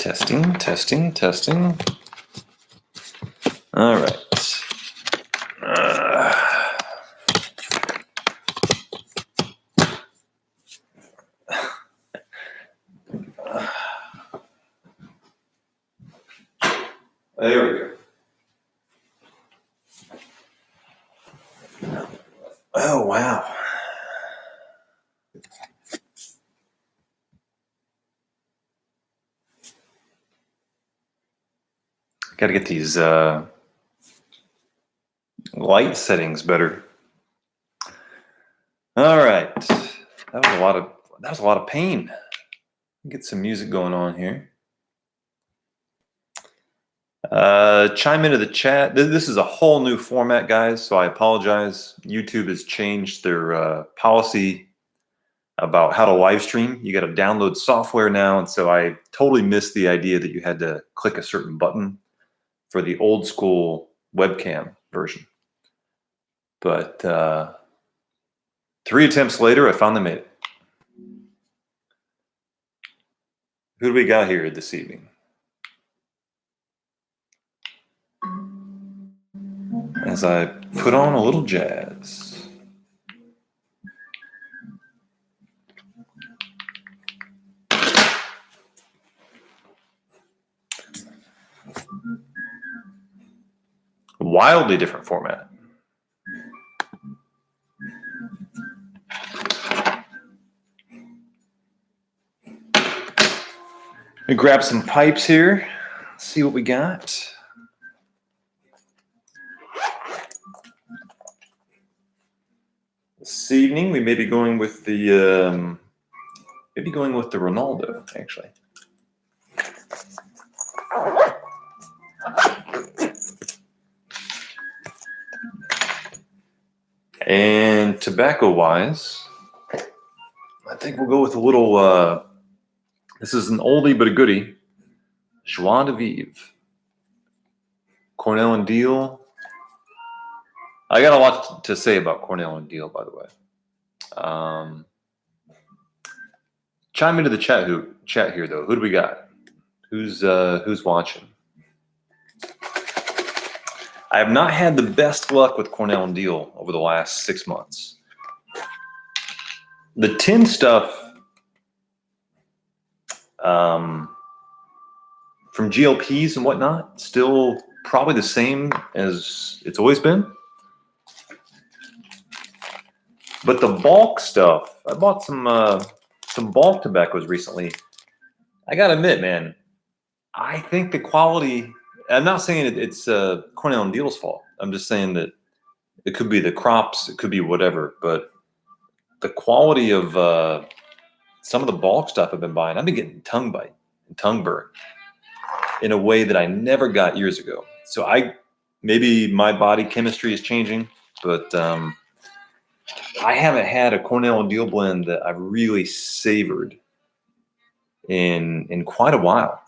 Testing, testing, testing. All right. There we go. Oh, wow. Got to get these light settings better. All right. That was a lot of pain. Get some music going on here. Chime into the chat. This is a whole new format, guys, so I apologize. YouTube has changed their policy about how to live stream. You got to download software now, and so I totally missed the idea that you had to click a certain button for the old school webcam version. But 3 attempts later, I finally made it. Who do we got here this evening? As I put on a little jazz. Wildly different format. Let me grab some pipes here. See what we got. This evening we may be going with the Ronaldo, actually. And tobacco-wise, I think we'll go with a little. This is an oldie but a goodie. Joie de Vivre. Cornell and Diehl. I got a lot to say about Cornell and Diehl, by the way. Chime into the chat here, though. Who do we got? Who's watching? I have not had the best luck with Cornell and Diehl over the last 6 months. The tin stuff from GLPs and whatnot, still probably the same as it's always been. But the bulk stuff, I bought some bulk tobaccos recently. I gotta admit, man, I think the quality. I'm not saying it's Cornell and Diehl's fault. I'm just saying that it could be the crops, it could be whatever. But the quality of some of the bulk stuff I've been buying, I've been getting tongue bite and tongue burn in a way that I never got years ago. So maybe my body chemistry is changing, but I haven't had a Cornell and Diehl blend that I've really savored in quite a while.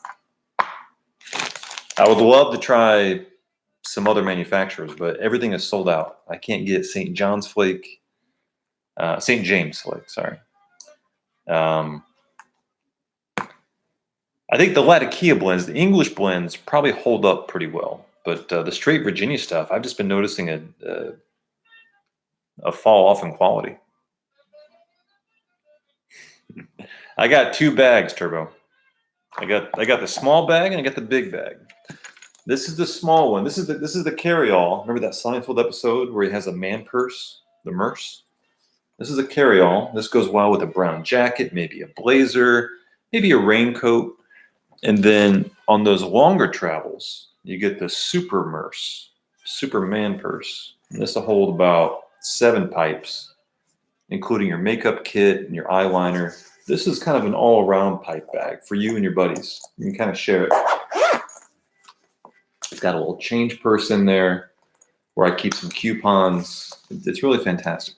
I would love to try some other manufacturers, but everything is sold out. I can't get St. James Flake, sorry. I think the Latakia blends, the English blends, probably hold up pretty well. But the straight Virginia stuff, I've just been noticing a fall off in quality. I got 2 bags, Turbo. I got the small bag and I got the big bag. This is the small one. This is the carry-all. Remember that Seinfeld episode where he has a man purse, the Merce? This is a carry-all. This goes well with a brown jacket, maybe a blazer, maybe a raincoat. And then on those longer travels, you get the Super Merce, Superman purse. And this will hold about 7 pipes, including your makeup kit and your eyeliner. This is kind of an all-around pipe bag for you and your buddies. You can kind of share it. It's got a little change purse in there where I keep some coupons. It's really fantastic.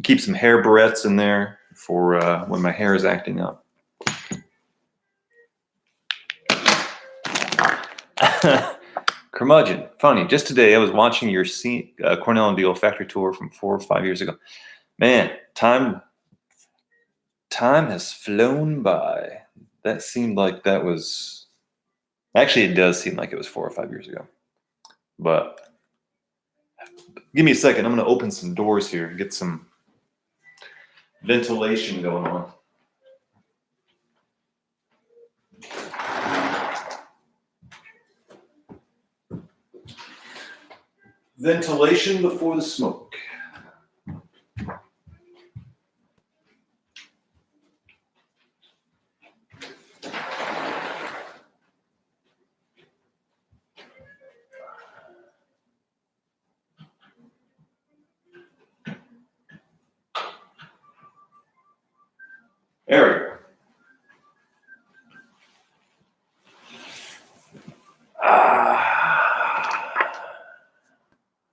Keep some hair barrettes in there for when my hair is acting up. Curmudgeon, funny. Just today I was watching your Cornell and Diehl factory tour from 4 or 5 years ago. Man, time has flown by. That seemed like that was, actually it does seem like it was 4 or 5 years ago. But give me a second. I'm going to open some doors here and get some ventilation going on. Ventilation before the smoke. There we go.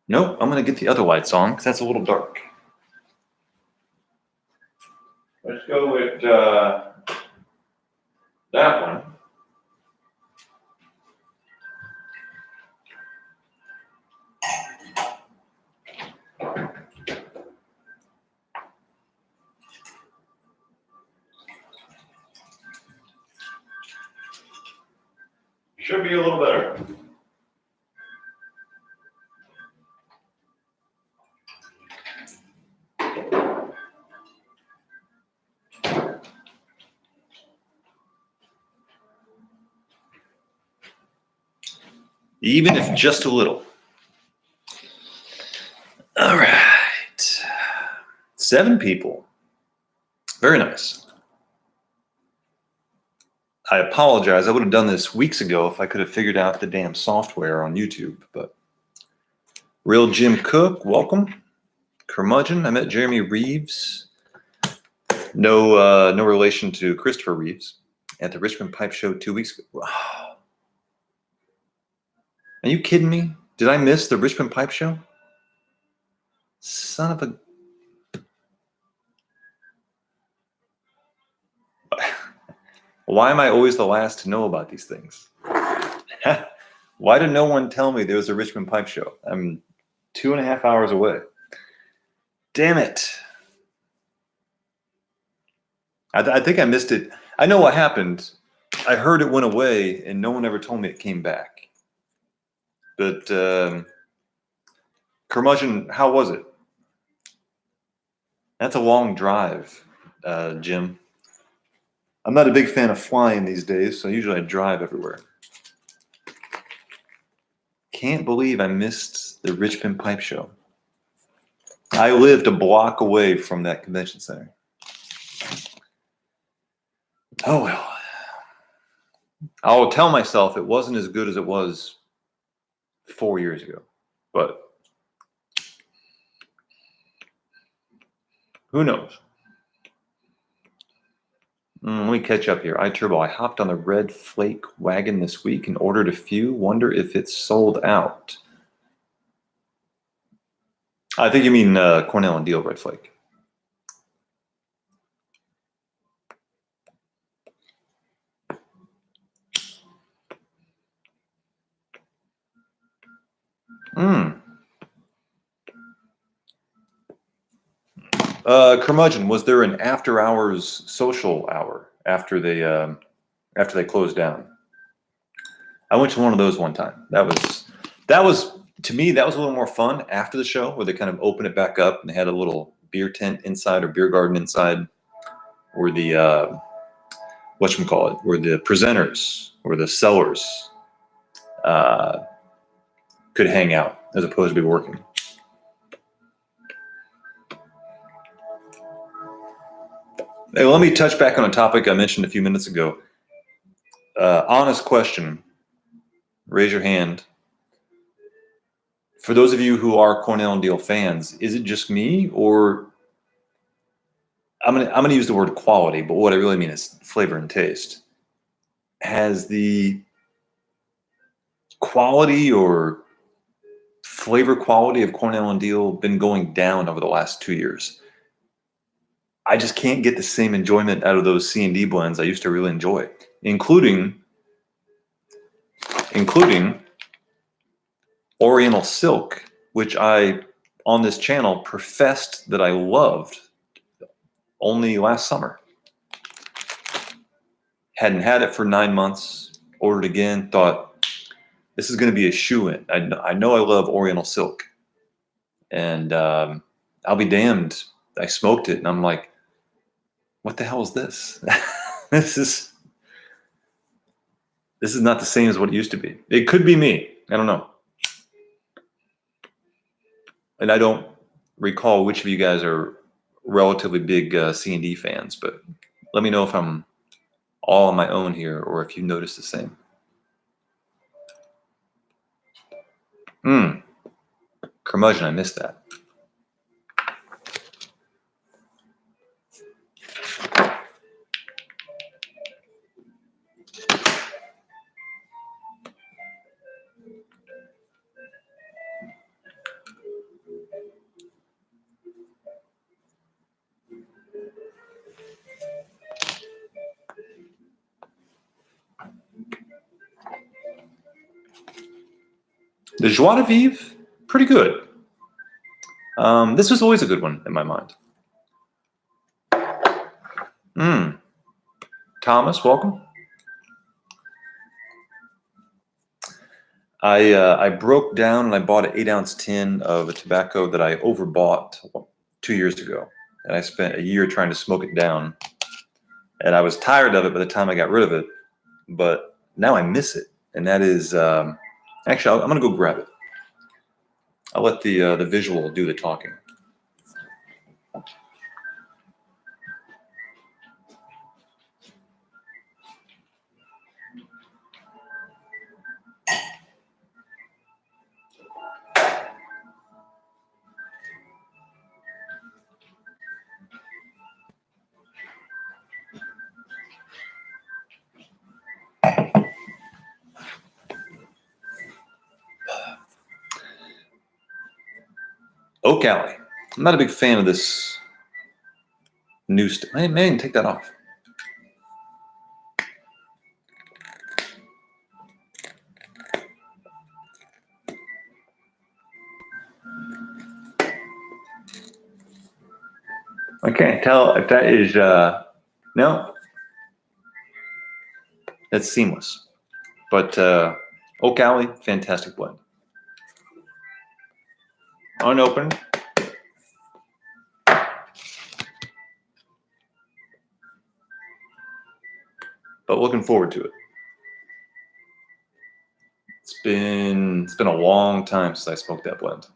Nope, I'm going to get the other lights on because that's a little dark. Let's go with that one. Should be a little better. Even if just a little. All right. 7 people. Very nice. I apologize. I would have done this weeks ago if I could have figured out the damn software on YouTube. But Real Jim Cook, welcome. Curmudgeon, I met Jeremy Reeves. No relation to Christopher Reeves at the Richmond Pipe Show 2 weeks ago. Are you kidding me? Did I miss the Richmond Pipe Show? Son of a... Why am I always the last to know about these things? Why did no one tell me there was a Richmond Pipe Show? I'm 2.5 hours away. Damn it. I think I missed it. I know what happened. I heard it went away and no one ever told me it came back. But Curmudgeon, how was it? That's a long drive, Jim. I'm not a big fan of flying these days, so usually I drive everywhere. Can't believe I missed the Richmond Pipe Show. I lived a block away from that convention center. Oh well. I'll tell myself it wasn't as good as it was 4 years ago, but who knows? Let me catch up here. iTurbo, I hopped on the Red Flake wagon this week and ordered a few. Wonder if it's sold out. I think you mean Cornell and Diehl Red Flake. Curmudgeon, was there an after-hours social hour after they closed down? I went to one of those one time. That was to me, that was a little more fun after the show, where they kind of opened it back up and they had a little beer tent inside or beer garden inside, where the where the presenters or the sellers could hang out as opposed to be working. Hey, let me touch back on a topic I mentioned a few minutes ago. Honest question. Raise your hand. For those of you who are Cornell and Diehl fans, is it just me, or I'm gonna use the word quality, but what I really mean is flavor and taste. Has the quality or flavor quality of Cornell and Diehl been going down over the last 2 years? I just can't get the same enjoyment out of those C&D blends I used to really enjoy, including Oriental Silk, which I, on this channel, professed that I loved only last summer. Hadn't had it for 9 months. Ordered again. Thought this is going to be a shoo-in. I know I love Oriental Silk, and I'll be damned. I smoked it, and I'm like, what the hell is this? this is not the same as what it used to be. It could be me. I don't know. And I don't recall which of you guys are relatively big C&D fans, but let me know if I'm all on my own here or if you notice the same. Curmudgeon, I missed that. The Joie de Vivre, pretty good. This was always a good one in my mind. Thomas, welcome. I broke down and I bought an 8-ounce tin of a tobacco that I overbought 2 years ago. And I spent a year trying to smoke it down. And I was tired of it by the time I got rid of it. But now I miss it. And that is, actually, I'm going to go grab it. I'll let the visual do the talking. Oak Alley. I'm not a big fan of this new stuff. Man, take that off. I can't tell if that is, no, that's seamless. But Oak Alley, fantastic blend. Unopened. But looking forward to it. It's been a long time since I smoked that blend.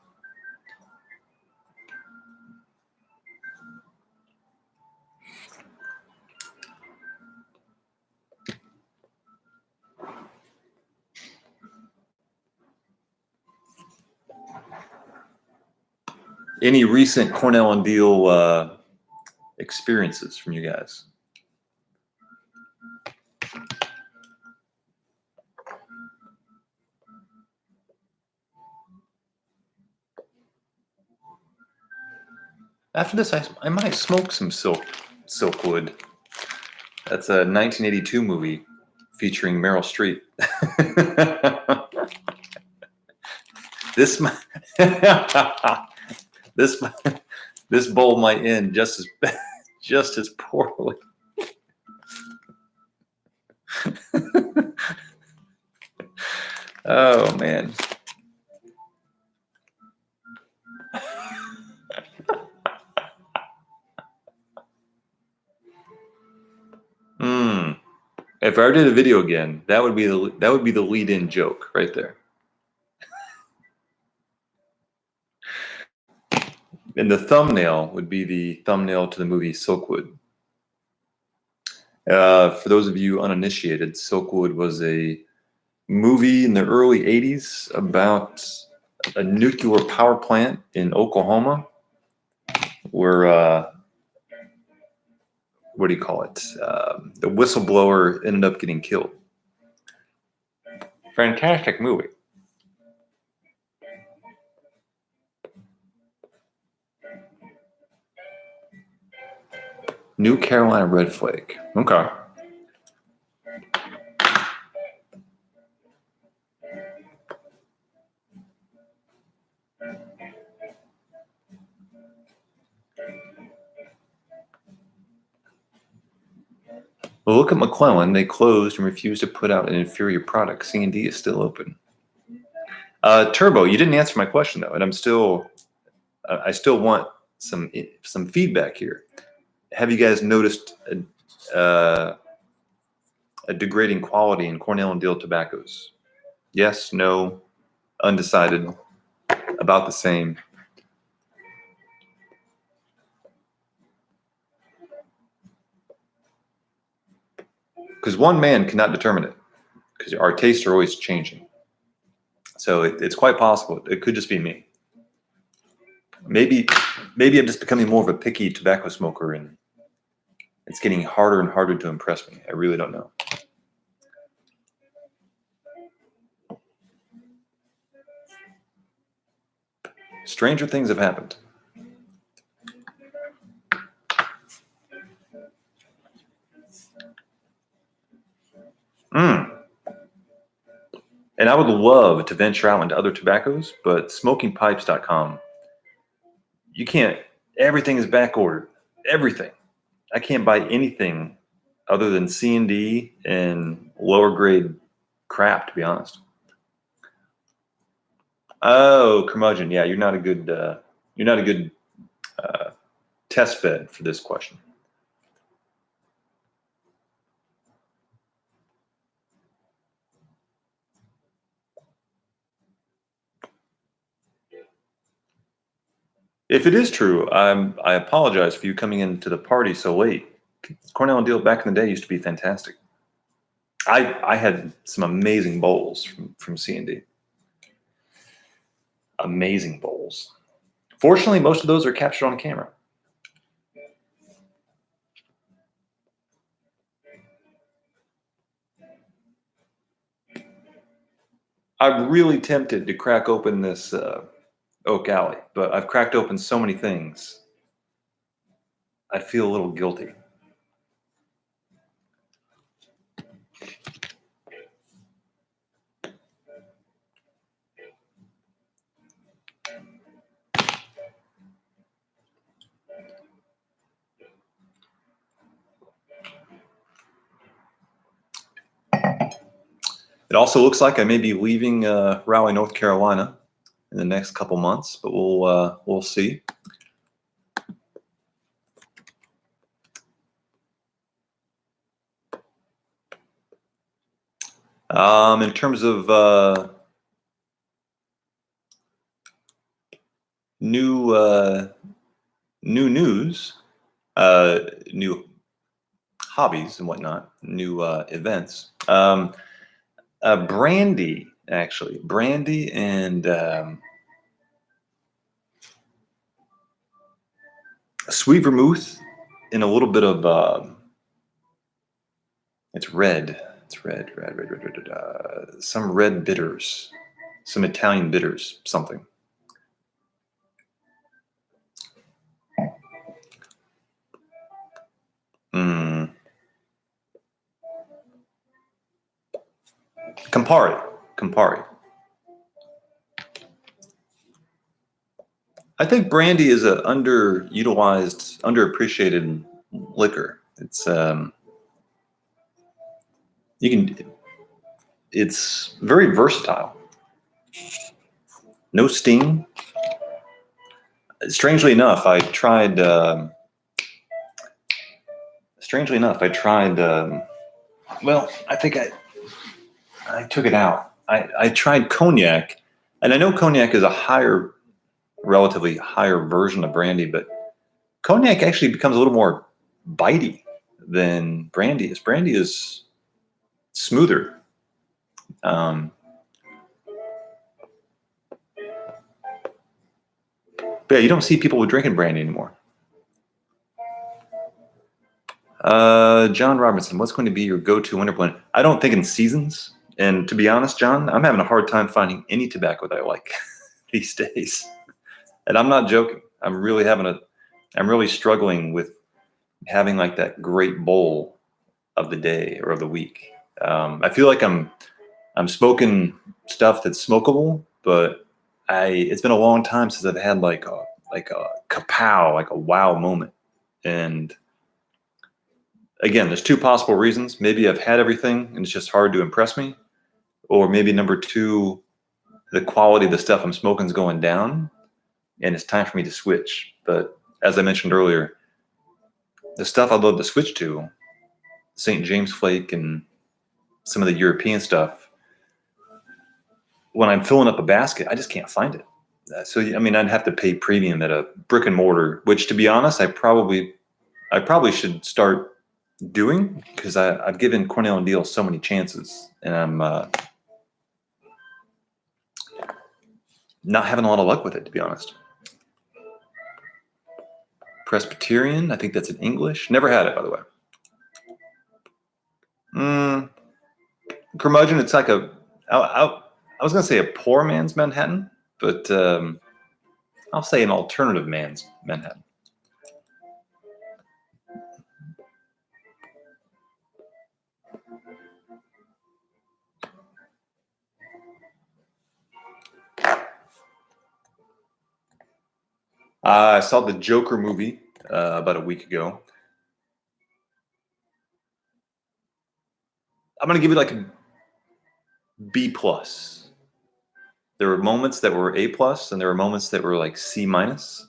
Any recent Cornell and Diehl experiences from you guys? After this, I might smoke some Silkwood. That's a 1982 movie featuring Meryl Streep. This bowl might end just as poorly. Oh man. If I ever did a video again, that would be the lead-in joke right there. And the thumbnail would be the thumbnail to the movie Silkwood. For those of you uninitiated, Silkwood was a movie in the early 80s about a nuclear power plant in Oklahoma where, what do you call it? The whistleblower ended up getting killed. Fantastic movie. New Carolina Red Flake. Okay. Well, look at McClellan. They closed and refused to put out an inferior product. C&D is still open. Turbo, you didn't answer my question though, and I still want some feedback here. Have you guys noticed a degrading quality in Cornell and Deal tobaccos? Yes, no, undecided, about the same. Because one man cannot determine it, because our tastes are always changing. So it's quite possible. It could just be me. Maybe I'm just becoming more of a picky tobacco smoker, and it's getting harder and harder to impress me. I really don't know. Stranger things have happened. And I would love to venture out into other tobaccos, but smokingpipes.com, you can't, everything is back ordered. Everything. I can't buy anything other than C&D and lower grade crap, to be honest. Oh, curmudgeon. Yeah, you're not a good test bed for this question. If it is true, I apologize for you coming into the party so late. Cornell and Deal back in the day used to be fantastic. I had some amazing bowls from C&D. Amazing bowls. Fortunately, most of those are captured on camera. I'm really tempted to crack open this Oak Alley, but I've cracked open so many things. I feel a little guilty. It also looks like I may be leaving Raleigh, North Carolina in the next couple months, but we'll see. In terms of new news, new hobbies and whatnot, new events. Brandy, actually, brandy and sweet vermouth and a little bit of it's red. It's red. Some red bitters, some Italian bitters, something. Campari. I think brandy is a underutilized, underappreciated liquor. It's it's very versatile. No sting. Strangely enough, I tried. Well, I think I took it out. I tried cognac, and I know cognac is a relatively higher version of brandy, but cognac actually becomes a little more bitey than brandy is. Brandy is smoother. But yeah, you don't see people drinking brandy anymore. John Robertson, what's going to be your go-to winter blend? I don't think in seasons. And to be honest, John, I'm having a hard time finding any tobacco that I like these days. And I'm not joking. I'm really struggling with having like that great bowl of the day or of the week. I feel like I'm smoking stuff that's smokable, but it's been a long time since I've had like a kapow, like a wow moment. And Again, there's two possible reasons. Maybe I've had everything and it's just hard to impress me. Or maybe number two, the quality of the stuff I'm smoking is going down and it's time for me to switch. But as I mentioned earlier, the stuff I'd love to switch to, St. James Flake and some of the European stuff, when I'm filling up a basket, I just can't find it. So, I mean, I'd have to pay premium at a brick and mortar, which to be honest, I probably should start doing because I've given Cornell and Deal so many chances and I'm not having a lot of luck with it, to be honest. Presbyterian, I think that's in English. Never had it, by the way. Curmudgeon, it's like I was going to say a poor man's Manhattan, but I'll say an alternative man's Manhattan. I saw the Joker movie about a week ago. I'm going to give it like a B plus. There were moments that were A plus, and there were moments that were like C minus.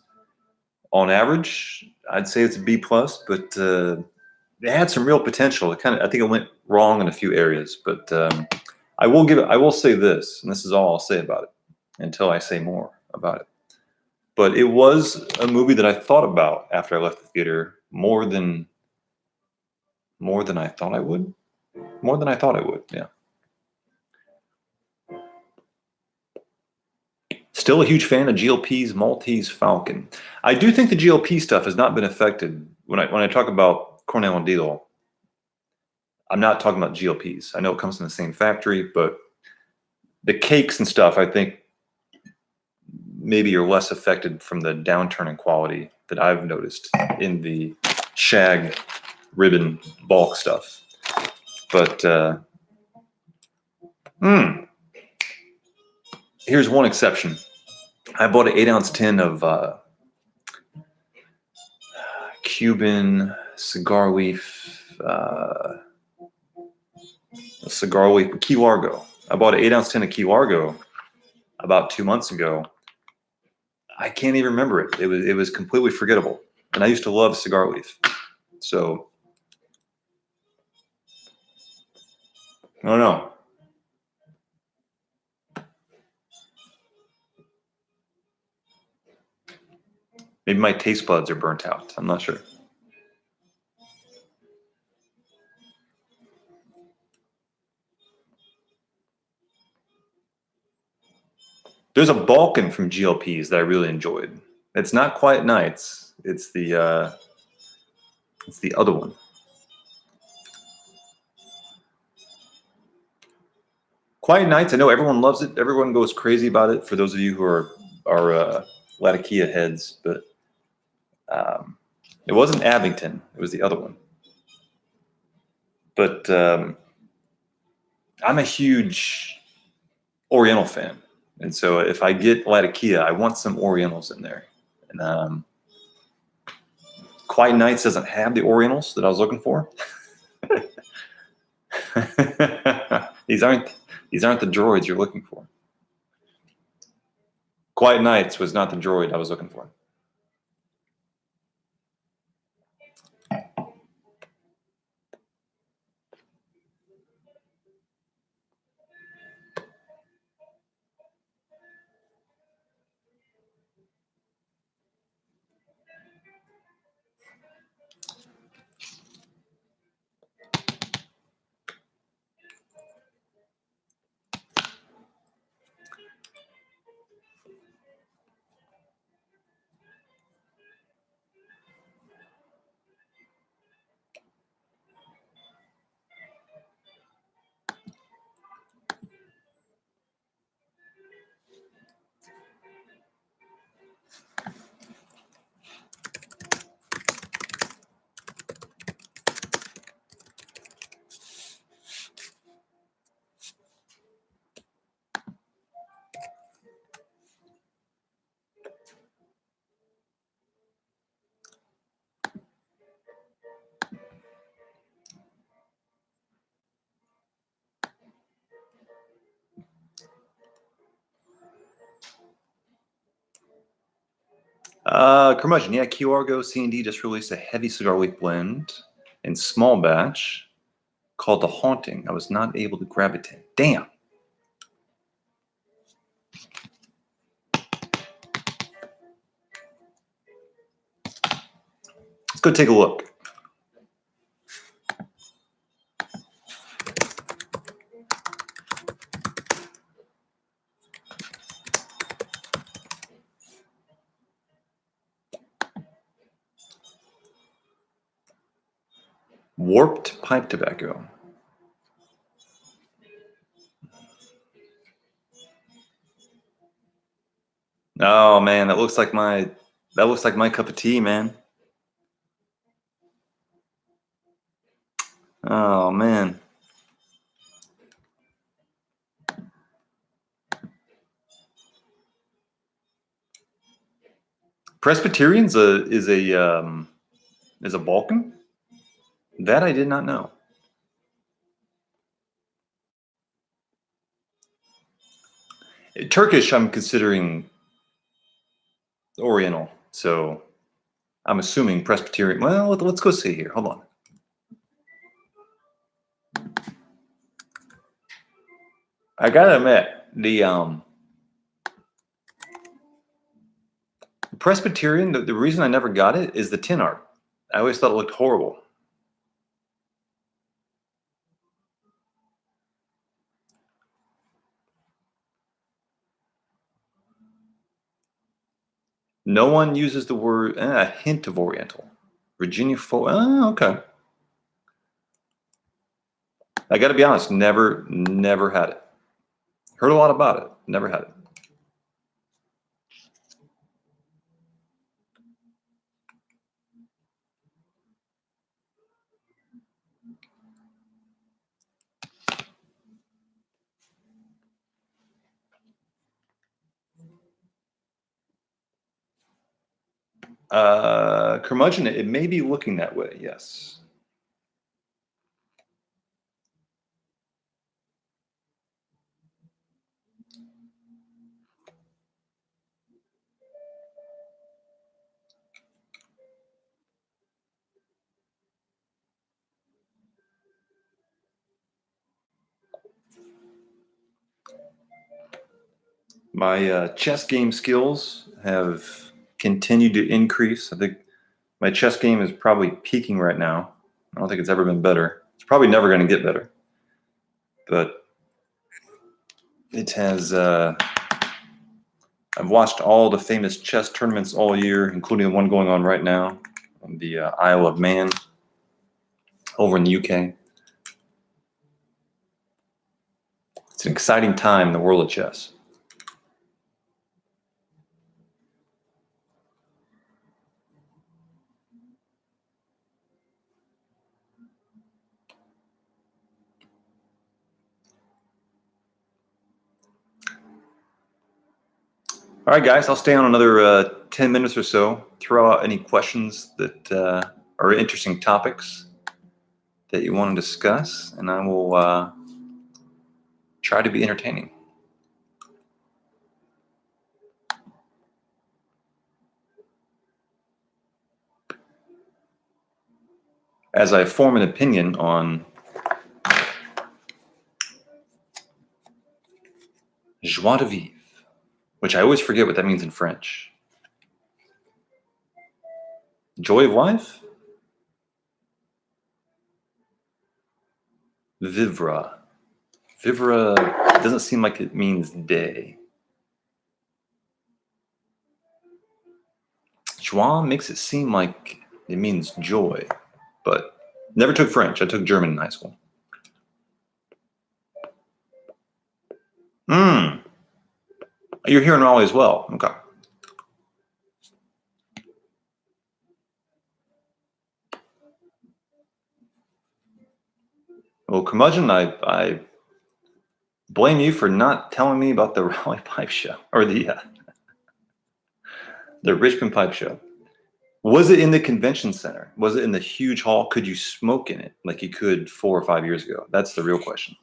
On average, I'd say it's a B plus, but it had some real potential. I think it went wrong in a few areas, but I will say this, and this is all I'll say about it until I say more about it. But it was a movie that I thought about after I left the theater more than I thought I would. More than I thought I would, yeah. Still a huge fan of GLP's Maltese Falcon. I do think the GLP stuff has not been affected. When I talk about Cornell and Deal, I'm not talking about GLPs. I know it comes from the same factory, but the cakes and stuff, I think maybe are less affected from the downturn in quality that I've noticed in the shag ribbon bulk stuff. But here's one exception. I bought an 8-ounce tin of Cuban cigar leaf, Key Largo. I bought an 8-ounce tin of Key Largo about 2 months ago. I can't even remember it. It was completely forgettable. And I used to love cigar leaf. So I don't know. Maybe my taste buds are burnt out. I'm not sure. There's a Balkan from GLPs that I really enjoyed. It's not Quiet Nights. It's the other one. Quiet Nights. I know everyone loves it. Everyone goes crazy about it. For those of you who are Latakia heads, but it wasn't Abington. It was the other one. But I'm a huge Oriental fan. And so if I get Latakia, I want some Orientals in there. And Quiet Nights doesn't have the Orientals that I was looking for. These aren't the droids you're looking for. Quiet Nights was not the droid I was looking for. Curmudgeon, yeah, Key Largo C&D just released a heavy cigar leaf blend in small batch called The Haunting. I was not able to grab it. Damn. Let's go take a look. Warped pipe tobacco. Oh man, that looks like my cup of tea, man. Oh man. Presbyterian's is a Balkan? That I did not know. Turkish, I'm considering Oriental, so I'm assuming Presbyterian. Well, let's go see here. Hold on. I gotta admit, the Presbyterian, the reason I never got it is the tin art. I always thought it looked horrible. No one uses the word, a hint of Oriental. Virginia Folk, okay. I gotta be honest, never had it. Heard a lot about it, never had it. Curmudgeon, it may be looking that way, yes. My chess game skills have continued to increase. I think my chess game is probably peaking right now. I don't think it's ever been better. It's probably never going to get better. But it has, I've watched all the famous chess tournaments all year, including the one going on right now on the Isle of Man over in the UK. It's an exciting time in the world of chess. All right, guys, I'll stay on another 10 minutes or so. Throw out any questions that are interesting topics that you want to discuss, and I will try to be entertaining. As I form an opinion on joie de vivre, which I always forget what that means in French. Joy of life? Vivre. Vivre doesn't seem like it means day. Joie makes it seem like it means joy, but never took French. I took German in high school. You're here in Raleigh as well. Okay. Well, Curmudgeon, I blame you for not telling me about the Raleigh Pipe Show, or the Richmond Pipe Show. Was it in the convention center? Was it in the huge hall? Could you smoke in it like you could 4 or 5 years ago? That's the real question.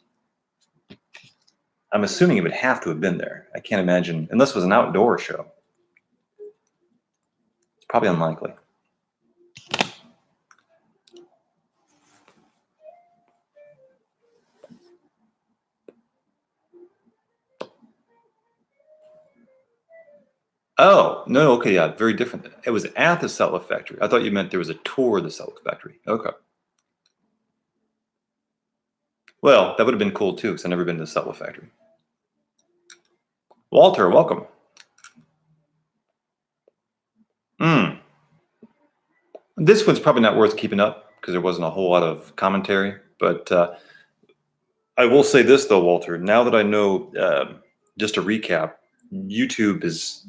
I'm assuming it would have to have been there. I can't imagine, unless it was an outdoor show. Probably unlikely. Oh, no, okay, yeah, very different. It was at the Cetla factory. I thought you meant there was a tour of the Cetla factory. Okay. Well, that would have been cool too, because I've never been to the Cetla factory. Walter, welcome. This one's probably not worth keeping up because there wasn't a whole lot of commentary. But I will say this, though, Walter. Now that I know, just to recap, YouTube has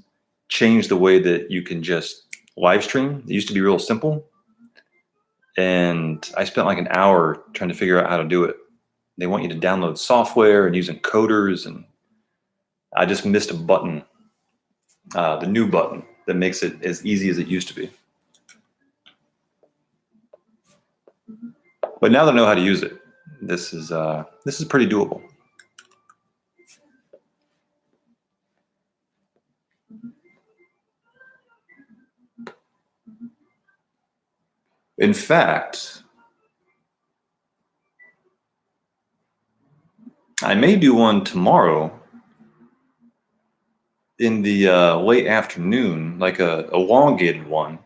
changed the way that you can just live stream. It used to be real simple. And I spent like an hour trying to figure out how to do it. They want you to download software and using coders. And I just missed a button, the new button that makes it as easy as it used to be. But now that I know how to use it, this is pretty doable. In fact, I may do one tomorrow in the late afternoon, like a elongated one,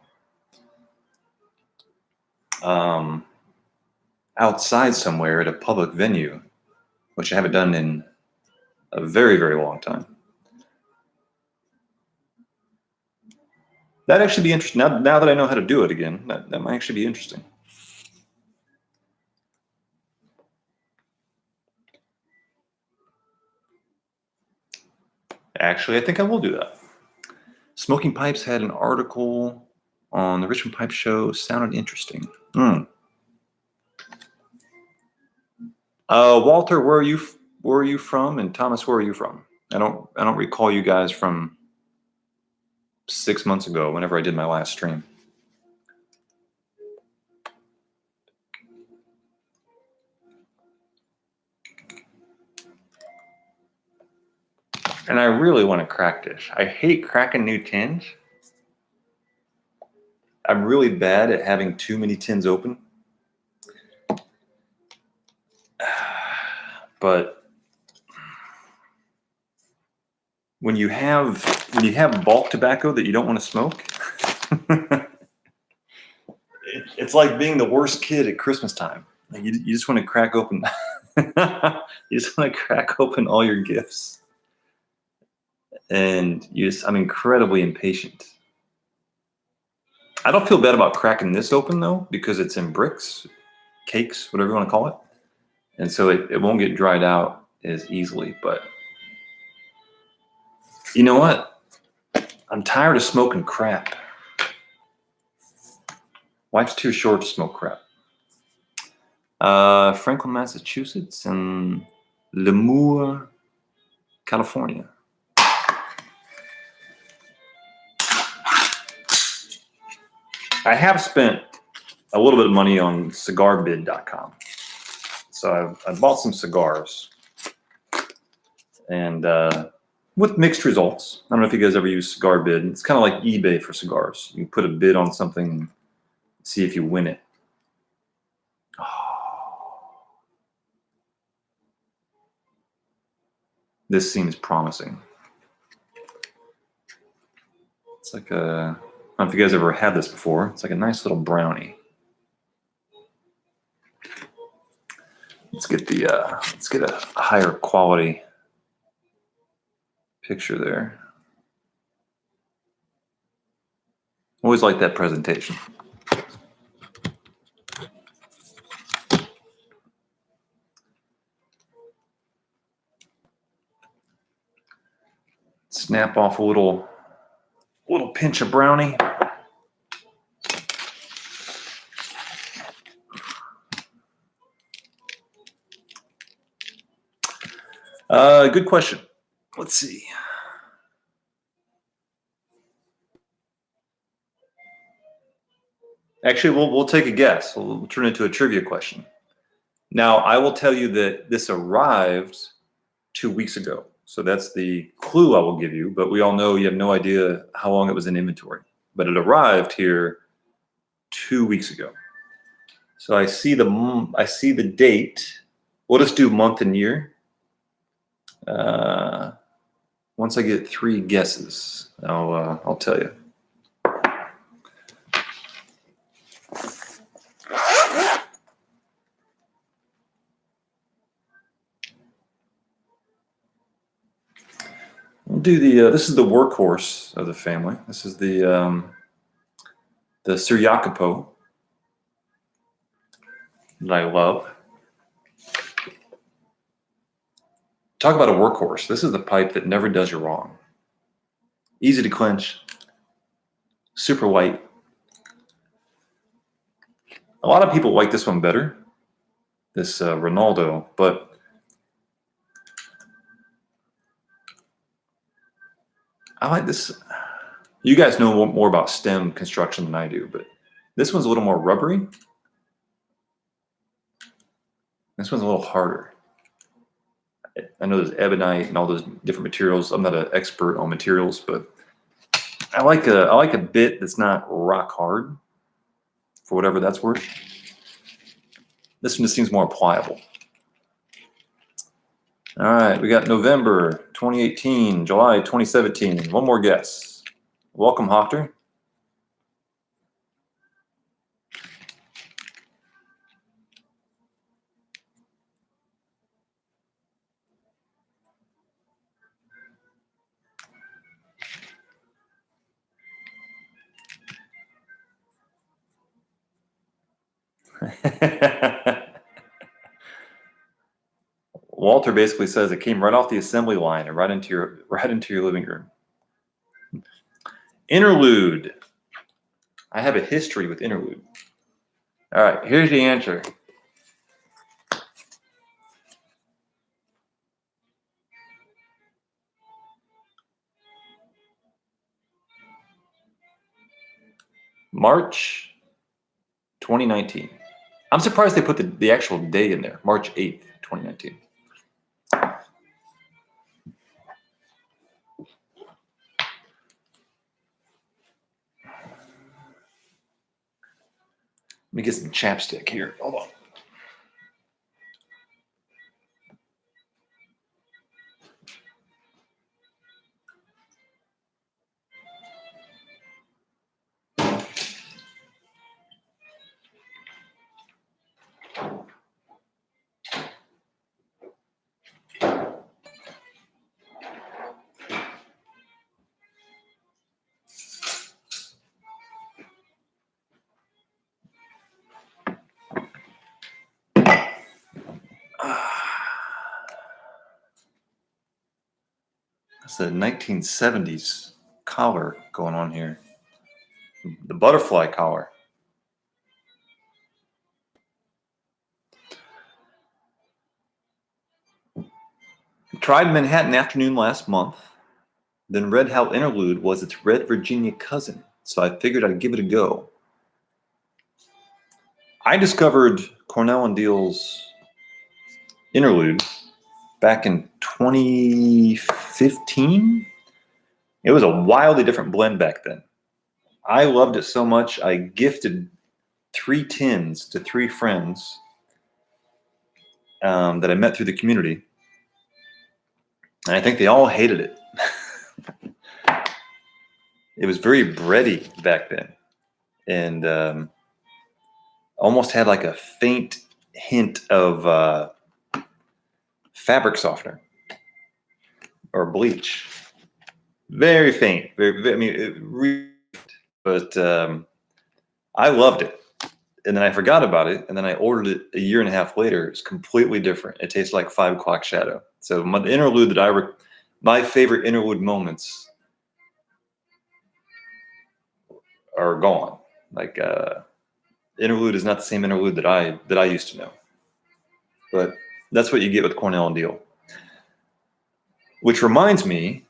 outside somewhere at a public venue, which I haven't done in a very, very long time. That'd actually be interesting. Now that I know how to do it again, that might actually be interesting. Actually, I think I will do that. Smoking Pipes had an article on the Richmond Pipe Show. Sounded interesting. Walter, where are you from? And Thomas, where are you from? I don't recall you guys from 6 months ago, whenever I did my last stream. And I really want a crack dish. I hate cracking new tins. I'm really bad at having too many tins open. But when you have bulk tobacco that you don't want to smoke, it's like being the worst kid at Christmas time. Like you just want to crack open. You just want to crack open all your gifts, and I'm incredibly impatient. I don't feel bad about cracking this open though, because it's in bricks, cakes, whatever you want to call it, and so it won't get dried out as easily. But you know what? I'm tired of smoking crap. Life's too short to smoke crap. Franklin, Massachusetts, and Lemoore, California. I have spent a little bit of money on cigarbid.com. So I bought some cigars, and with mixed results. I don't know if you guys ever use Cigarbid. It's kind of like eBay for cigars. You put a bid on something, see if you win it. Oh. This seems promising. It's like I don't know if you guys ever had this before. It's like a nice little brownie. Let's get a higher quality picture there. Always like that presentation. Snap off a little pinch of brownie. Good question. Let's see. Actually, we'll take a guess. We'll turn it into a trivia question. Now, I will tell you that this arrived 2 weeks ago. So that's the clue I will give you. But we all know you have no idea how long it was in inventory. but it arrived here 2 weeks ago. So I see the date. We'll just do month and year. Once I get 3 guesses, I'll tell you. We'll do the. This is the workhorse of the family. This is the Suryakapo that I love. Talk about a workhorse. This is the pipe that never does you wrong. Easy to clench. Super white. A lot of people like this one better, this Ronaldo, but I like this. You guys know more about stem construction than I do, but this one's a little more rubbery. This one's a little harder. I know there's ebonite and all those different materials. I'm not an expert on materials, but I like a bit that's not rock hard, for whatever that's worth. This one just seems more pliable. All right, we got November 2018, July 2017. One more guess. Welcome, Hoctor. Walter basically says it came right off the assembly line and right into your living room. Interlude. I have a history with Interlude. All right, here's the answer. March 2019. I'm surprised they put the actual day in there, March 8th, 2019. Let me get some chapstick here. Hold on. That's a 1970s collar going on here. The butterfly collar. Tried Manhattan Afternoon last month. Then read how Interlude was its Red Virginia cousin, so I figured I'd give it a go. I discovered Cornell and Deal's Interlude back in 2015. It was a wildly different blend back then. I loved it so much, I gifted 3 tins to 3 friends that I met through the community. And I think they all hated it. It was very bready back then. And almost had like a faint hint of fabric softener or bleach. Very faint. I mean, but I loved it. And then I forgot about it. And then I ordered it a year and a half later. It's completely different. It tastes like 5 o'clock shadow. So the Interlude that my favorite Interlude moments are gone. Like Interlude is not the same Interlude that I used to know. But that's what you get with Cornell and Deal. Which reminds me,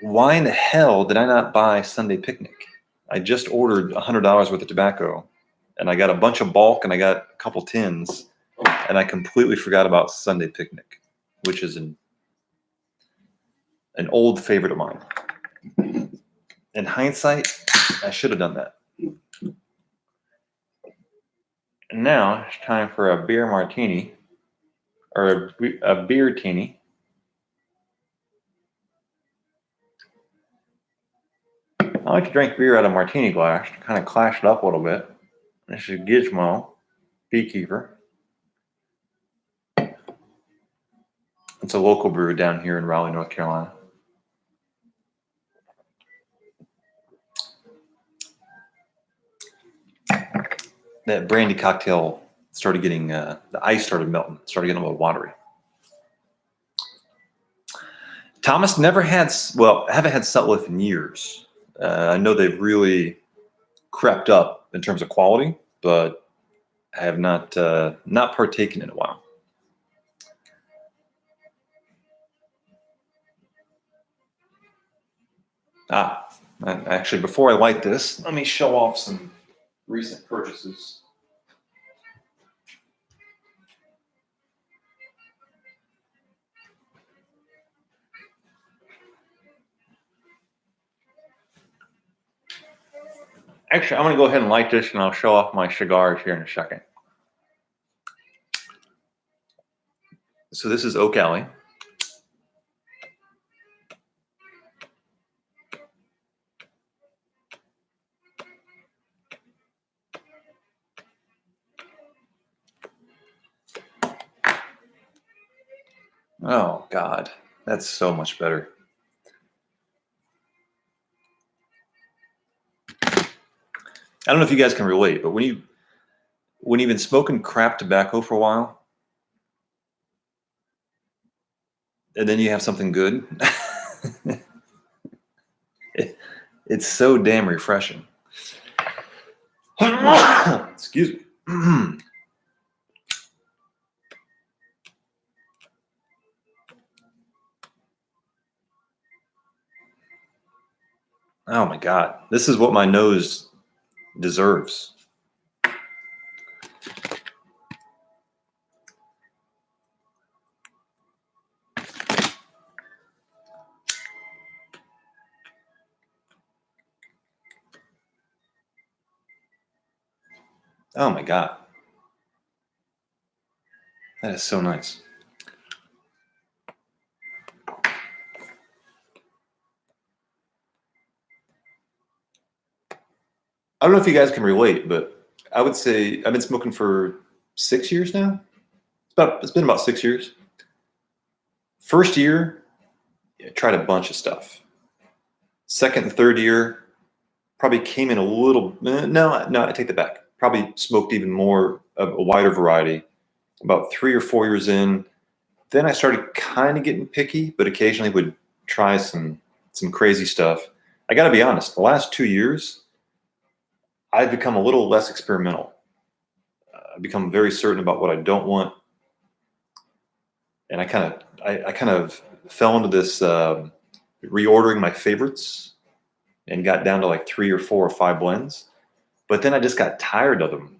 why in the hell did I not buy Sunday Picnic? I just ordered $100 worth of tobacco, and I got a bunch of bulk, and I got a couple tins, and I completely forgot about Sunday Picnic, which is an old favorite of mine. In hindsight, I should have done that. And now it's time for a beer martini, or a beer teeny. I like to drink beer out of a martini glass to kind of clash it up a little bit. This is Gizmo, Beekeeper. It's a local brew down here in Raleigh, North Carolina. That brandy cocktail started getting, the ice started melting, started getting a little watery. Thomas never had, well, I haven't had Sutliff in years. I know they've really crept up in terms of quality, but I have not partaken in a while. Actually, before I light this, let me show off some recent purchases. Actually, I'm going to go ahead and light this, and I'll show off my cigars here in a second. So this is Oak Alley. Oh, God, that's so much better. I don't know if you guys can relate, but when you've been smoking crap tobacco for a while, and then you have something good, it's so damn refreshing. Excuse me. Oh my God, this is what my nose deserves. Oh my God. That is so nice. I don't know if you guys can relate, but I would say I've been smoking for 6 years now. It's been about 6 years. First year, I tried a bunch of stuff. Second and third year, probably came in a little. No, I take that back. Probably smoked even more of a wider variety. About 3 or 4 years in, then I started kind of getting picky, but occasionally would try some crazy stuff. I got to be honest. The last 2 years, I've become a little less experimental. I've become very certain about what I don't want, and I kind of fell into this reordering my favorites, and got down to like 3 or 4 or 5 blends. But then I just got tired of them,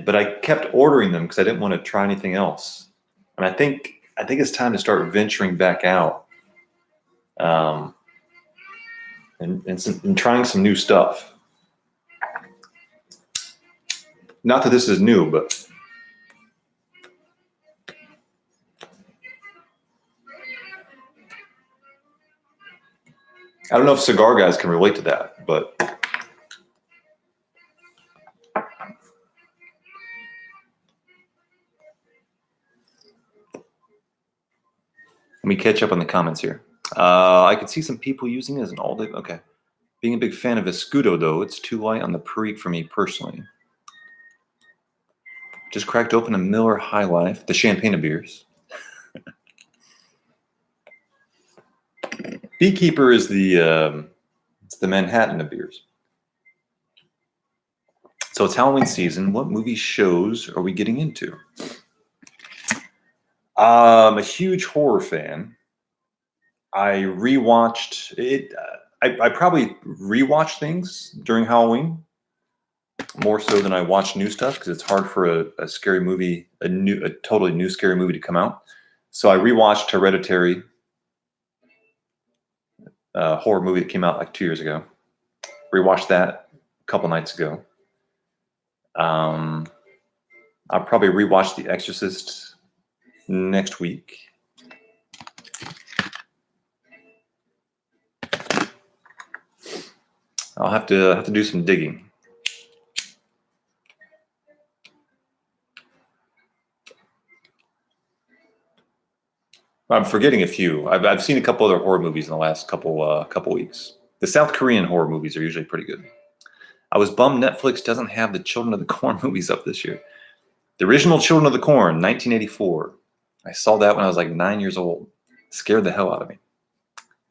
but I kept ordering them because I didn't want to try anything else. And I think it's time to start venturing back out, and trying some new stuff. Not that this is new, but I don't know if cigar guys can relate to that, but let me catch up on the comments here. I could see some people using it as an all-day. Okay. Being a big fan of Escudo, though, it's too light on the Perique for me personally. Just cracked open a Miller High Life, the champagne of beers. Beekeeper is it's the Manhattan of beers. So it's Halloween season. What movie shows are we getting into? I'm a huge horror fan. I rewatched it. I probably rewatch things during Halloween more so than I watch new stuff because it's hard for a scary movie, a totally new scary movie to come out. So I rewatched Hereditary, a horror movie that came out like 2 years ago. Rewatched that a couple nights ago. I'll probably rewatch The Exorcist next week. I'll have to do some digging. I'm forgetting a few. I've seen a couple other horror movies in the last couple weeks. The South Korean horror movies are usually pretty good. I was bummed Netflix doesn't have the Children of the Corn movies up this year. The original Children of the Corn, 1984. I saw that when I was like 9 years old. It scared the hell out of me.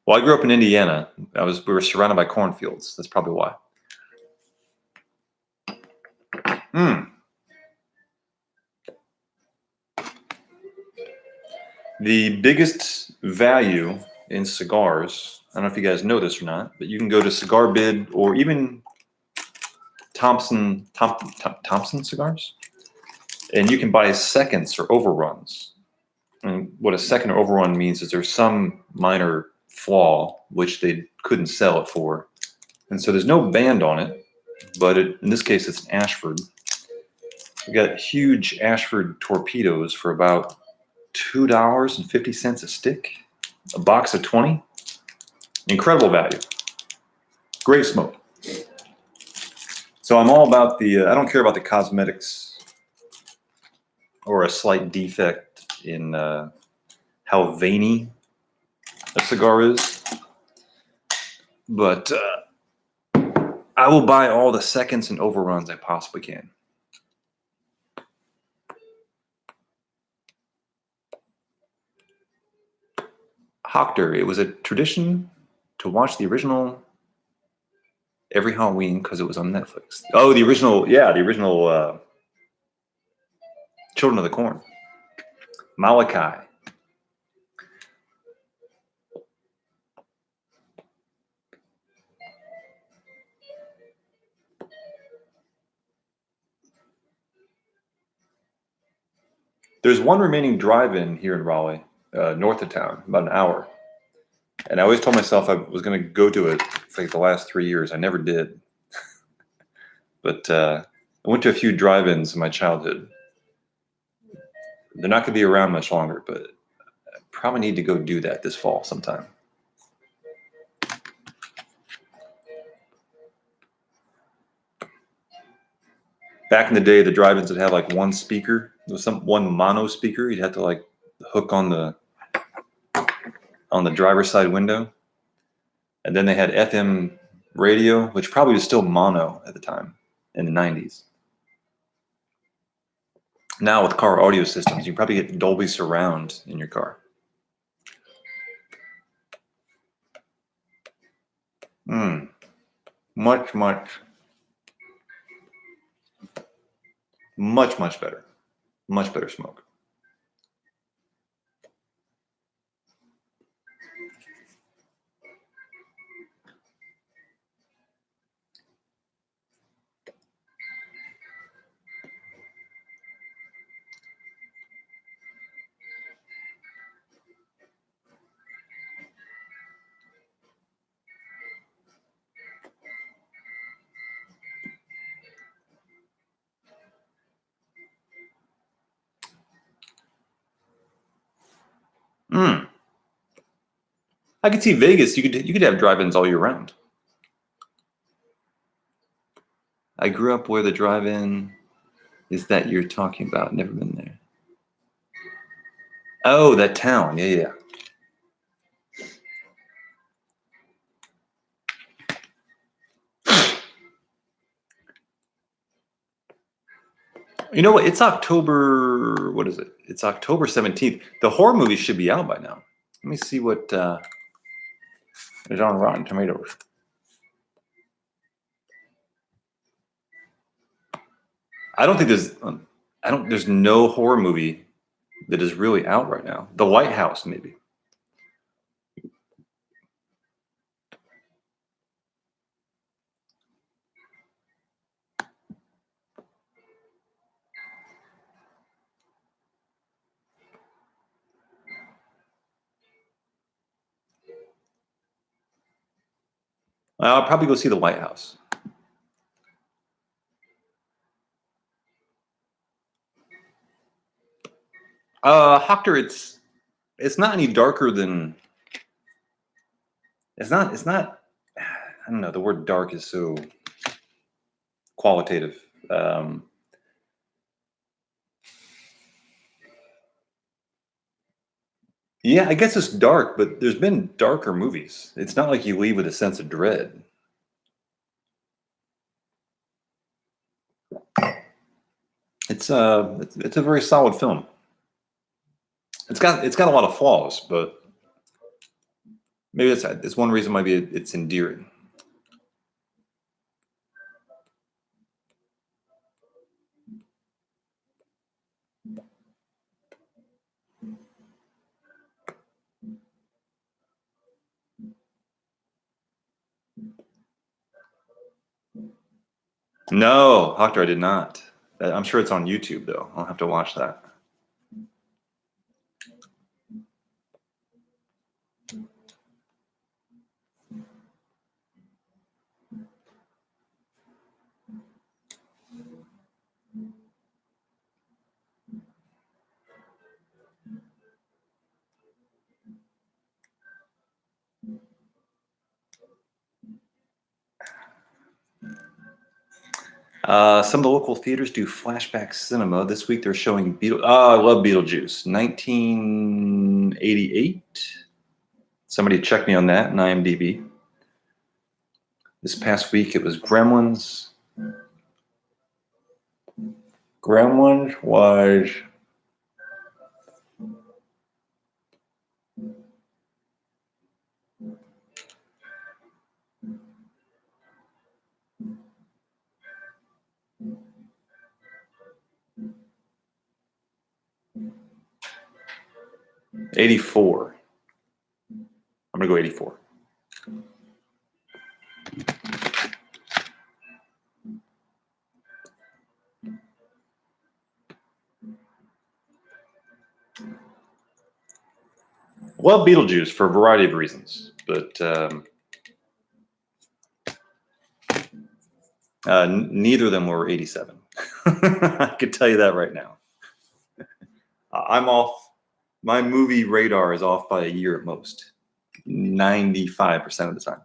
Well, I grew up in Indiana. We were surrounded by cornfields. That's probably why. The biggest value in cigars, I don't know if you guys know this or not, but you can go to Cigar Bid or even Thompson cigars, and you can buy seconds or overruns. And what a second or overrun means is there's some minor flaw which they couldn't sell it for. And so there's no band on it, but in this case, it's an Ashford. We got huge Ashford torpedoes for about $2.50 a stick, a box of 20. Incredible value. Great smoke. So I'm all about I don't care about the cosmetics or a slight defect in how veiny a cigar is. But I will buy all the seconds and overruns I possibly can. Hoctor, it was a tradition to watch the original every Halloween because it was on Netflix. Oh, the original Children of the Corn. Malachi. There's one remaining drive-in here in Raleigh, north of town, about an hour. And I always told myself I was going to go to it for like the last 3 years. I never did. But I went to a few drive-ins in my childhood. They're not going to be around much longer, but I probably need to go do that this fall sometime. Back in the day, the drive-ins would have like one speaker. There was one mono speaker. You'd have to like hook on the driver's side window. And then they had FM radio, which probably was still mono at the time in the 90s. Now with car audio systems, you probably get Dolby Surround in your car. Much better. Much better smoke. I could see Vegas. You could have drive-ins all year round. I grew up where the drive-in is that you're talking about. Never been there. Oh, that town. Yeah. You know what? It's October. What is it? It's October 17th. The horror movie should be out by now. Let me see what is on Rotten Tomatoes. There's no horror movie that is really out right now. The Lighthouse, maybe. I'll probably go see The Lighthouse. Hoctor, it's not any darker than. It's not. I don't know. The word dark is so qualitative. Yeah, I guess it's dark, but there's been darker movies. It's not like you leave with a sense of dread. It's a very solid film. It's got a lot of flaws, but maybe it's one reason maybe it's endearing. No, Hoctor, I did not. I'm sure it's on YouTube though. I'll have to watch that. Some of the local theaters do flashback cinema. This week they're showing I love Beetlejuice, 1988. Somebody check me on that in IMDb. This past week it was Gremlins. Gremlins was '84. I'm gonna go '84. Love Beetlejuice for a variety of reasons, but neither of them were '87. I can tell you that right now. I'm off. My movie radar is off by a year at most, 95% of the time.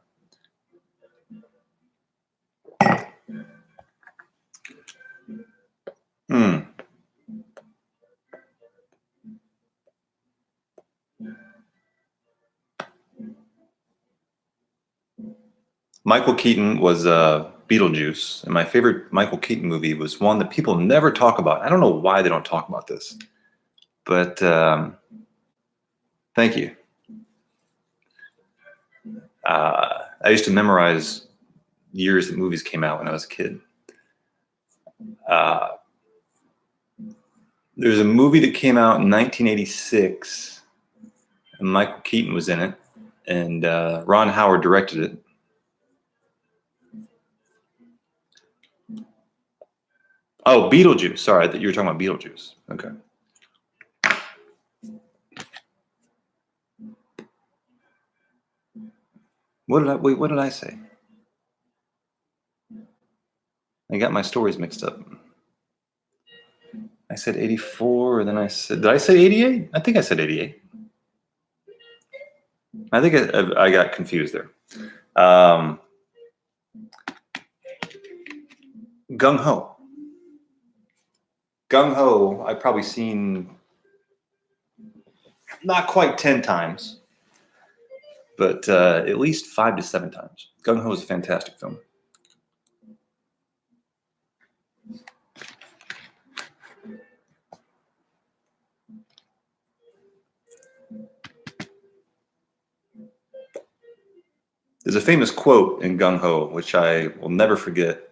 Michael Keaton was Beetlejuice, and my favorite Michael Keaton movie was one that people never talk about. I don't know why they don't talk about this, but thank you. I used to memorize years that movies came out when I was a kid. There's a movie that came out in 1986, and Michael Keaton was in it, and Ron Howard directed it. Oh, Beetlejuice. Sorry, I thought you were talking about Beetlejuice. Okay. What did I say? I got my stories mixed up. I said 84, and then did I say 88? I think I said 88. I think I got confused there. Gung Ho. Gung Ho, I've probably seen not quite 10 times, but at least 5 to 7 times. Gung Ho is a fantastic film. There's a famous quote in Gung Ho, which I will never forget.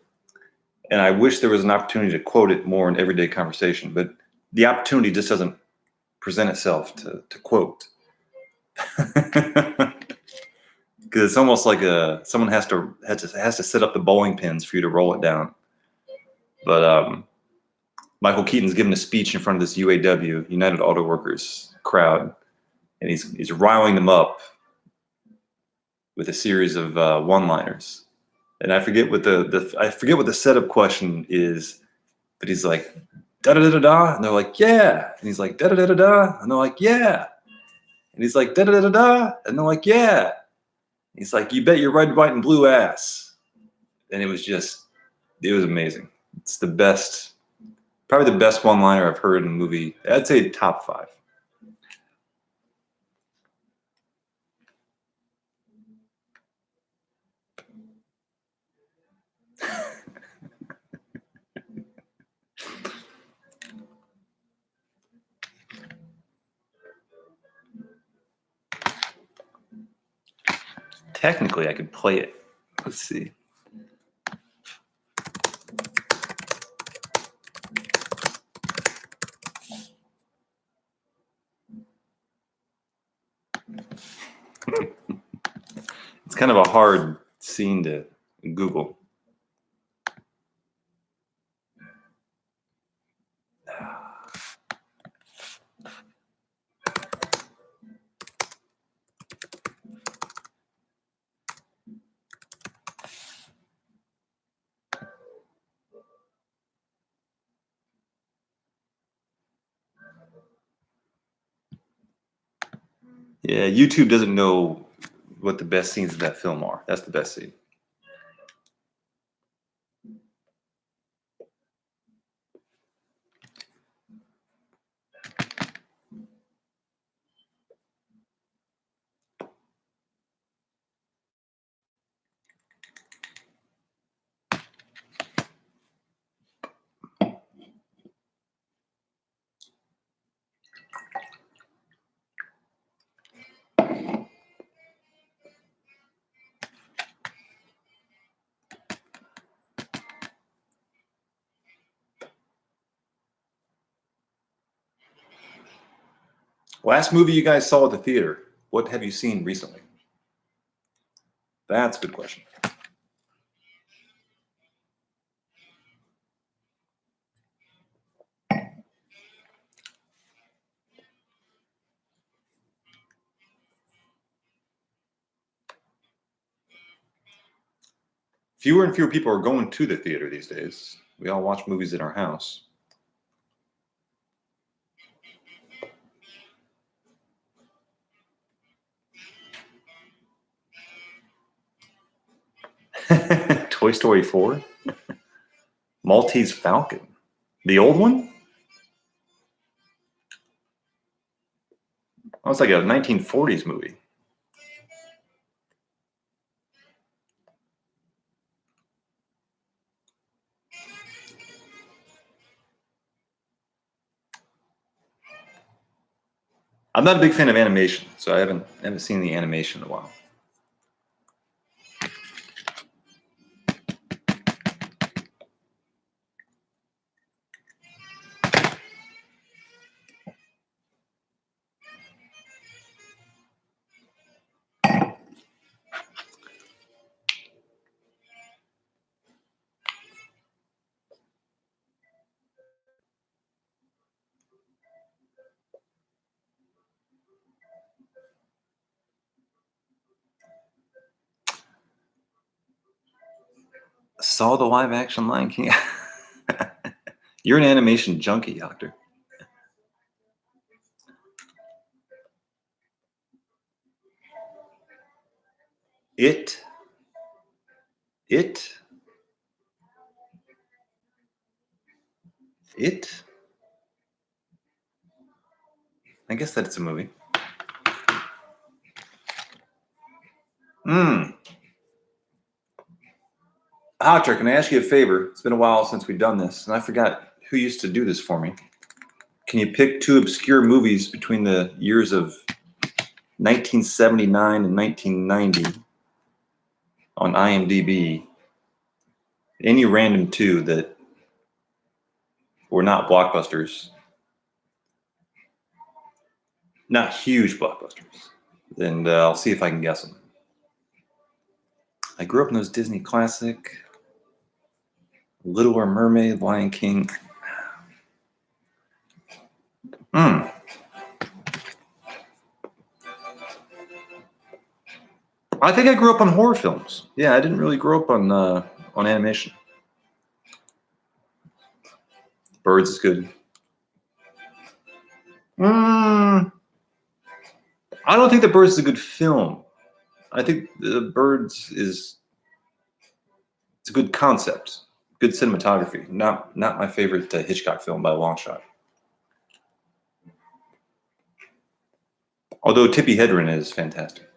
And I wish there was an opportunity to quote it more in everyday conversation, but the opportunity just doesn't present itself to quote. Because it's almost like someone has to set up the bowling pins for you to roll it down. But Michael Keaton's giving a speech in front of this UAW, United Auto Workers crowd, and he's riling them up. with a series of one-liners, and I forget what the setup question is, but he's like da da da da da, and they're like yeah, and he's like da da da da da, and they're like yeah, and he's like da da da da da, and they're like yeah, he's like you bet your red, white, and blue ass, and it was amazing. It's the best, probably the best one-liner I've heard in a movie. I'd say top 5. Technically, I could play it. Let's see. It's kind of a hard scene to Google. Yeah, YouTube doesn't know what the best scenes of that film are. That's the best scene. Last movie you guys saw at the theater, what have you seen recently? That's a good question. Fewer and fewer people are going to the theater these days. We all watch movies in our house. Toy Story 4? Maltese Falcon? The old one? Oh, it's like a 1940s movie. I'm not a big fan of animation, so I haven't seen the animation in a while. Saw the live action Lion King. You're an animation junkie, Doctor. It. I guess that's a movie. Doctor, can I ask you a favor? It's been a while since we've done this, and I forgot who used to do this for me. Can you pick 2 obscure movies between the years of 1979 and 1990 on IMDb? Any random 2 that were not blockbusters, not huge blockbusters. And I'll see if I can guess them. I grew up in those Disney classic, Little Mermaid, Lion King. I think I grew up on horror films. Yeah, I didn't really grow up on animation. Birds is good. I don't think The Birds is a good film. I think The Birds it's a good concept, good cinematography. Not my favorite Hitchcock film by a long shot. Although Tippi Hedren is fantastic.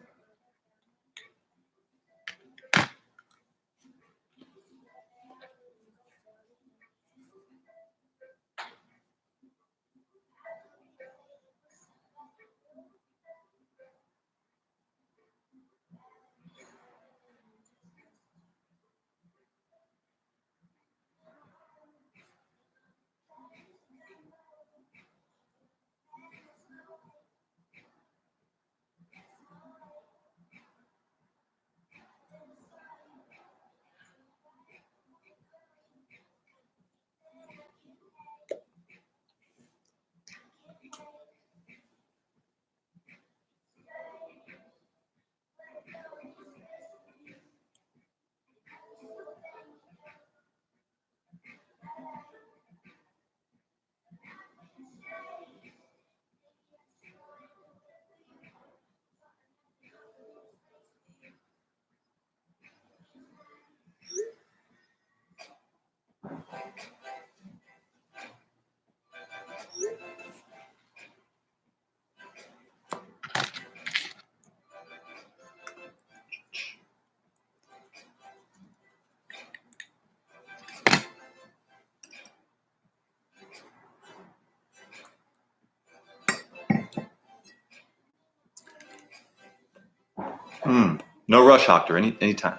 No rush, Doctor. Anytime.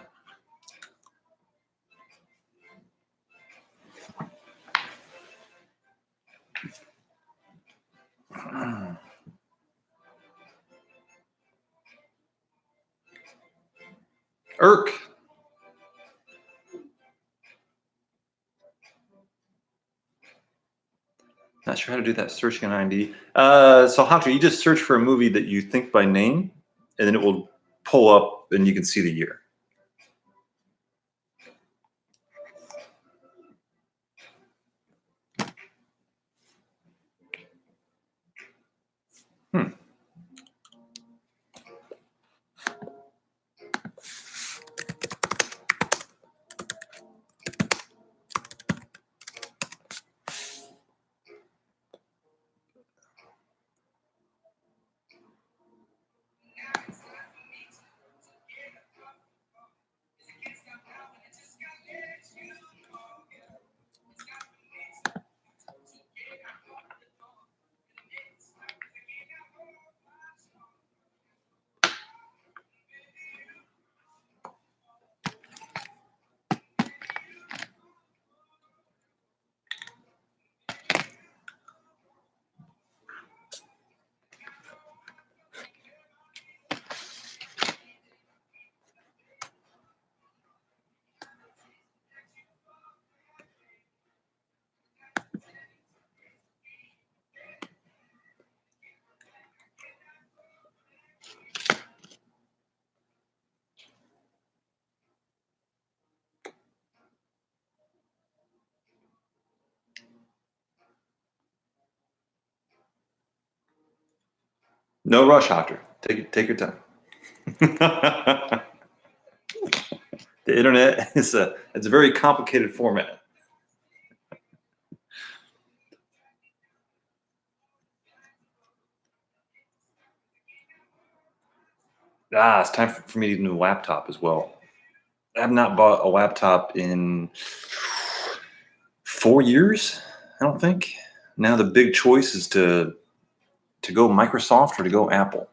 Irk. Not sure how to do that searching on IMDb. So, Hunter, you just search for a movie that you think by name, and then it will pull up, and you can see the year. No rush, Hunter. Take your time. The internet it's a very complicated format. It's time for me to get a new laptop as well. I have not bought a laptop in 4 years, I don't think. Now the big choice is to go Microsoft or to go Apple.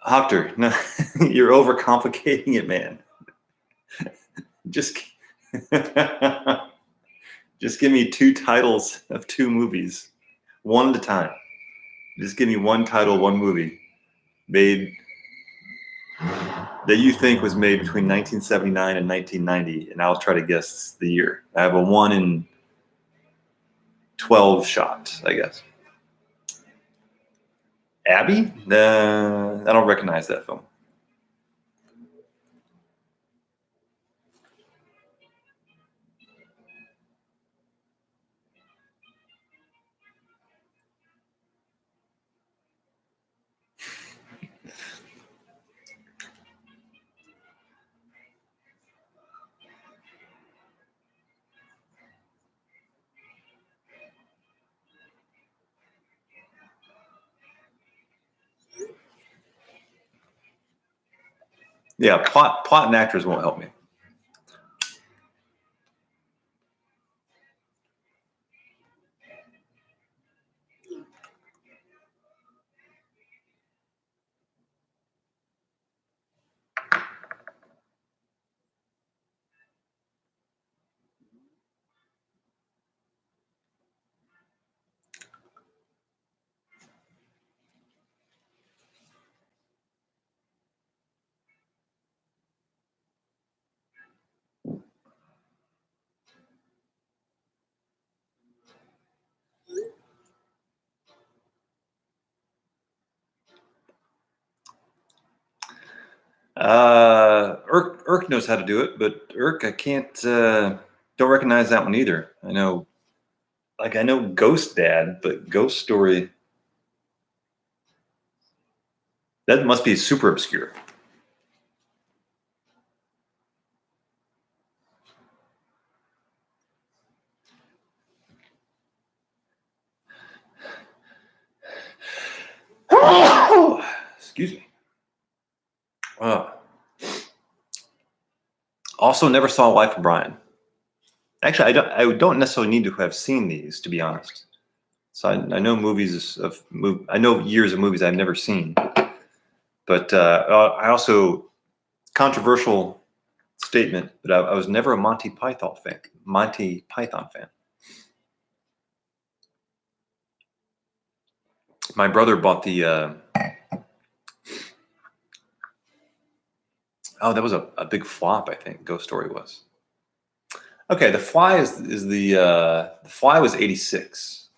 Hoctor, no, you're overcomplicating it, man. Just give me 2 titles of 2 movies, one at a time. Just give me one title, one movie made that you think was made between 1979 and 1990, and I'll try to guess the year. I have a 1 in 12 shot, I guess. Abby? I don't recognize that film. Yeah, plot and actors won't help me. Irk knows how to do it, but Irk, I can't. Don't recognize that one either. I know Ghost Dad, but Ghost Story. That must be super obscure. Excuse me. Also, never saw Life of Brian. Actually, I don't necessarily need to have seen these, to be honest. So I know I know years of movies I've never seen. But I also, controversial statement, but I was never a Monty Python fan. My brother bought the. That was a big flop. I think Ghost Story was. Okay, The Fly is the Fly was 86.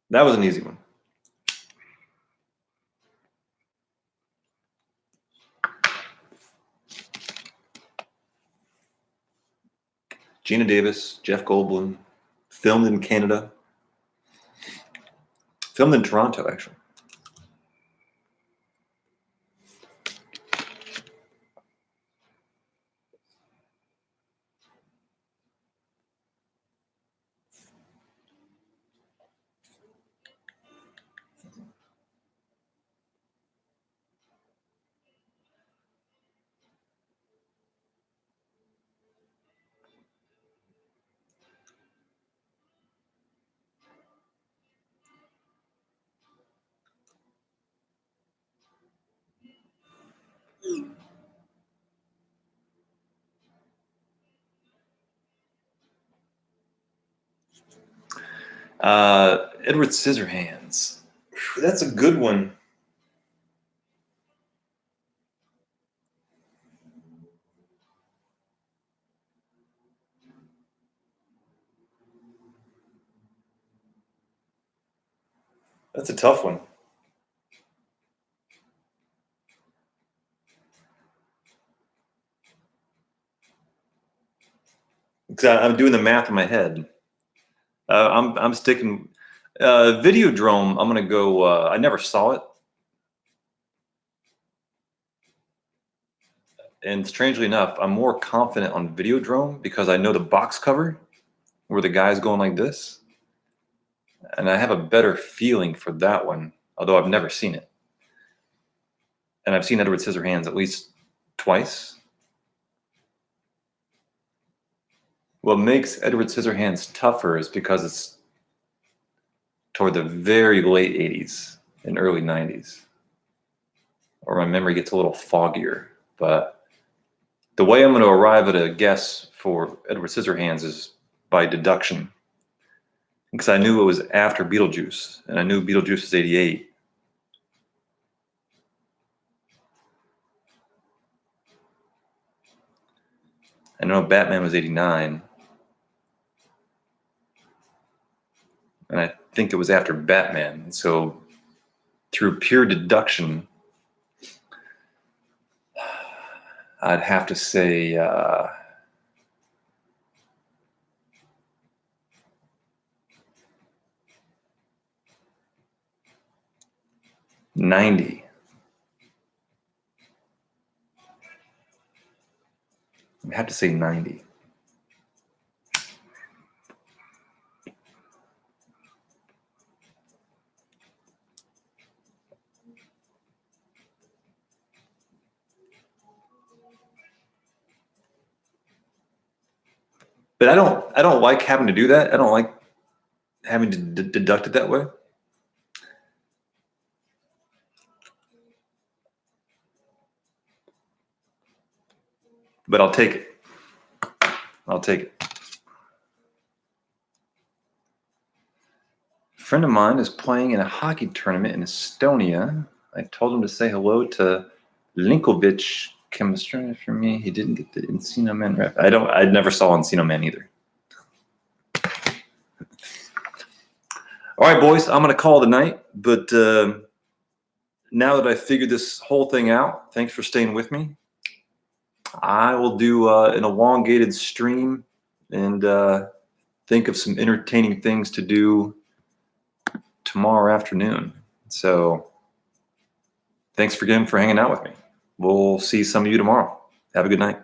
That was an easy one. Gina Davis, Jeff Goldblum, filmed in Canada, filmed in Toronto, actually. Edward Scissorhands. That's a good one. That's a tough one. Because I'm doing the math in my head. I'm sticking. Videodrome. I'm gonna go. I never saw it, and strangely enough, I'm more confident on Videodrome because I know the box cover, where the guy's going like this, and I have a better feeling for that one. Although I've never seen it, and I've seen Edward Scissorhands at least twice. What makes Edward Scissorhands tougher is because it's toward the very late 80s and early 90s, or my memory gets a little foggier. But the way I'm going to arrive at a guess for Edward Scissorhands is by deduction, because I knew it was after Beetlejuice, and I knew Beetlejuice is 88. I know Batman was 89. think it was after Batman. So through pure deduction, I'd have to say 90. I have to say 90. But I don't like having to do that. I don't like having to deduct it that way. But I'll take it. I'll take it. A friend of mine is playing in a hockey tournament in Estonia. I told him to say hello to Linkovic chemistry for me. He didn't get the Encino Man ref. I never saw Encino Man either. All right, boys, I'm going to call it a night. But now that I figured this whole thing out, thanks for staying with me. I will do an elongated stream and think of some entertaining things to do tomorrow afternoon. So thanks again for hanging out with me. We'll see some of you tomorrow. Have a good night.